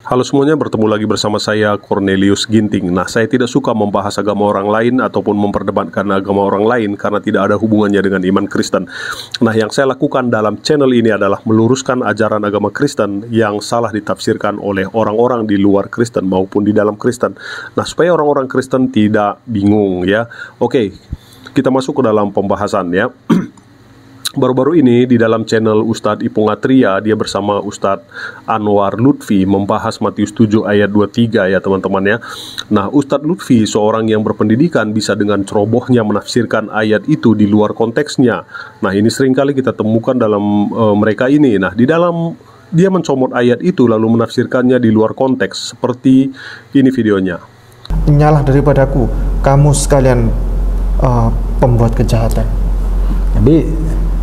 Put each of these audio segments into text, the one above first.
Halo semuanya, bertemu lagi bersama saya Cornelius Ginting. Nah, saya tidak suka membahas agama orang lain ataupun memperdebatkan agama orang lain karena tidak ada hubungannya dengan iman Kristen. Nah, yang saya lakukan dalam channel ini adalah meluruskan ajaran agama Kristen yang salah ditafsirkan oleh orang-orang di luar Kristen maupun di dalam Kristen. Nah, supaya orang-orang Kristen tidak bingung ya. Oke, kita masuk ke dalam pembahasan ya. Baru-baru ini di dalam channel Ustadz Ipung Atria, dia bersama Ustadz Anwar Lutfi membahas Matius 7 ayat 23 ya teman-teman ya. Nah, Ustadz Lutfi seorang yang berpendidikan bisa dengan cerobohnya menafsirkan ayat itu di luar konteksnya. Nah, ini seringkali kita temukan dalam mereka ini. Nah, di dalam dia mencomot ayat itu lalu menafsirkannya di luar konteks. Seperti ini videonya. Nyalah daripadaku, kamu sekalian pembuat kejahatan. Jadi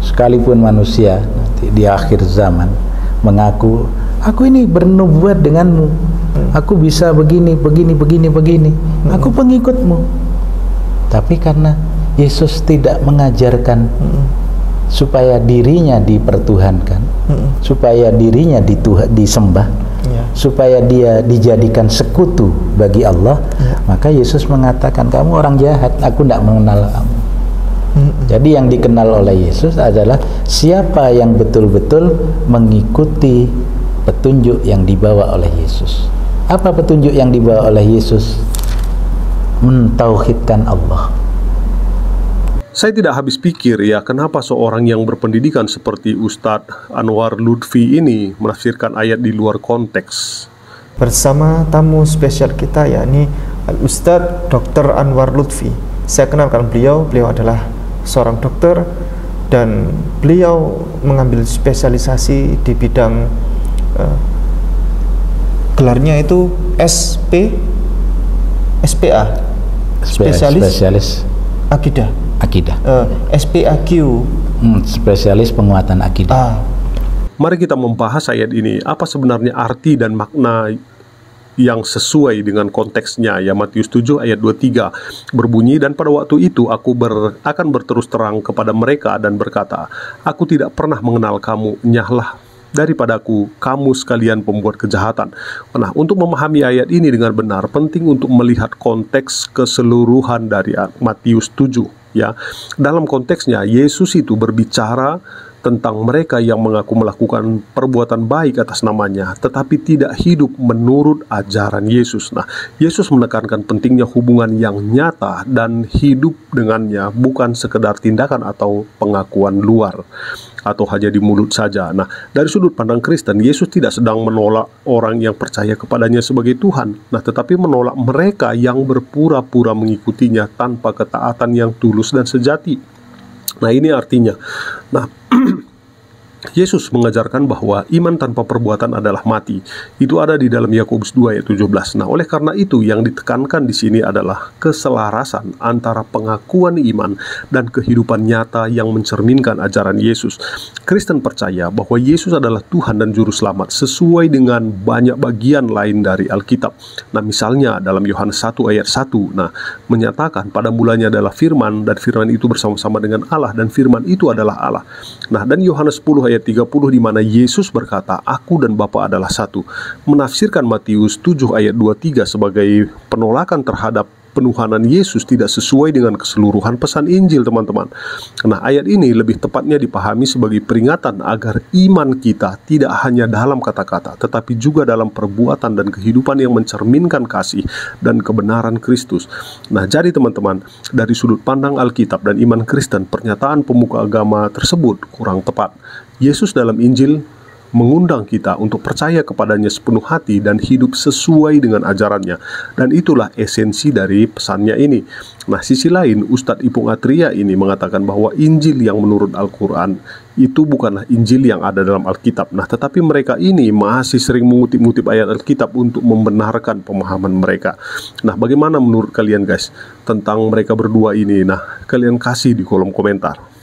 sekalipun manusia nanti di akhir zaman mengaku, aku ini bernubuat denganmu, aku bisa begini, aku pengikutmu. Tapi karena Yesus tidak mengajarkan supaya dirinya dipertuhankan, supaya dirinya disembah, supaya dia dijadikan sekutu bagi Allah, maka Yesus mengatakan, kamu orang jahat, aku tidak mengenal kamu. Jadi yang dikenal oleh Yesus adalah siapa yang betul-betul mengikuti petunjuk yang dibawa oleh Yesus. Apa petunjuk yang dibawa oleh Yesus? Mentauhidkan Allah. Saya tidak habis pikir ya, kenapa seorang yang berpendidikan seperti Ustadz Anwar Lutfi ini menafsirkan ayat di luar konteks. Bersama tamu spesial kita, yakni Ustadz Dr. Anwar Lutfi. Saya kenalkan beliau adalah seorang dokter dan beliau mengambil spesialisasi di bidang gelarnya itu SPA, spesialis akidah, SPAQ, spesialis penguatan akidah. Mari kita membahas ayat ini, apa sebenarnya arti dan makna yang sesuai dengan konteksnya ya. Matius 7 ayat 23 berbunyi, dan pada waktu itu aku akan berterus terang kepada mereka dan berkata, aku tidak pernah mengenal kamu, nyahlah daripadaku kamu sekalian pembuat kejahatan. Nah, untuk memahami ayat ini dengan benar penting untuk melihat konteks keseluruhan dari Matius 7 ya. Dalam konteksnya Yesus itu berbicara tentang mereka yang mengaku melakukan perbuatan baik atas namanya, tetapi tidak hidup menurut ajaran Yesus. Nah, Yesus menekankan pentingnya hubungan yang nyata dan hidup dengannya, bukan sekedar tindakan atau pengakuan luar, atau hanya di mulut saja. Nah, dari sudut pandang Kristen, Yesus tidak sedang menolak orang yang percaya kepadanya sebagai Tuhan, nah, tetapi menolak mereka yang berpura-pura mengikutinya tanpa ketaatan yang tulus dan sejati. Nah, ini artinya, Yesus mengajarkan bahwa iman tanpa perbuatan adalah mati. Itu ada di dalam Yakobus 2 ayat 17. Nah, oleh karena itu yang ditekankan di sini adalah keselarasan antara pengakuan iman dan kehidupan nyata yang mencerminkan ajaran Yesus. Kristen percaya bahwa Yesus adalah Tuhan dan Juru Selamat sesuai dengan banyak bagian lain dari Alkitab. Nah, misalnya dalam Yohanes 1 ayat 1, menyatakan pada mulanya adalah firman, dan firman itu bersama-sama dengan Allah, dan firman itu adalah Allah. Nah, dan Yohanes 10 ayat 30 di mana Yesus berkata, aku dan Bapa adalah satu. Menafsirkan Matius 7 ayat 23 sebagai penolakan terhadap penuhanan Yesus tidak sesuai dengan keseluruhan pesan Injil, teman-teman. Nah, ayat ini lebih tepatnya dipahami sebagai peringatan agar iman kita tidak hanya dalam kata-kata, tetapi juga dalam perbuatan dan kehidupan yang mencerminkan kasih dan kebenaran Kristus. Nah, jadi teman-teman, dari sudut pandang Alkitab dan iman Kristen, pernyataan pemuka agama tersebut kurang tepat. Yesus dalam Injil mengundang kita untuk percaya kepadanya sepenuh hati dan hidup sesuai dengan ajarannya, dan itulah esensi dari pesannya ini. Nah, sisi lain, Ustadz Ipung Atria ini mengatakan bahwa Injil yang menurut Al-Quran itu bukanlah Injil yang ada dalam Alkitab. Nah, tetapi mereka ini masih sering mengutip-ngutip ayat Alkitab untuk membenarkan pemahaman mereka. Nah, bagaimana menurut kalian guys tentang mereka berdua ini? Nah, kalian kasih di kolom komentar.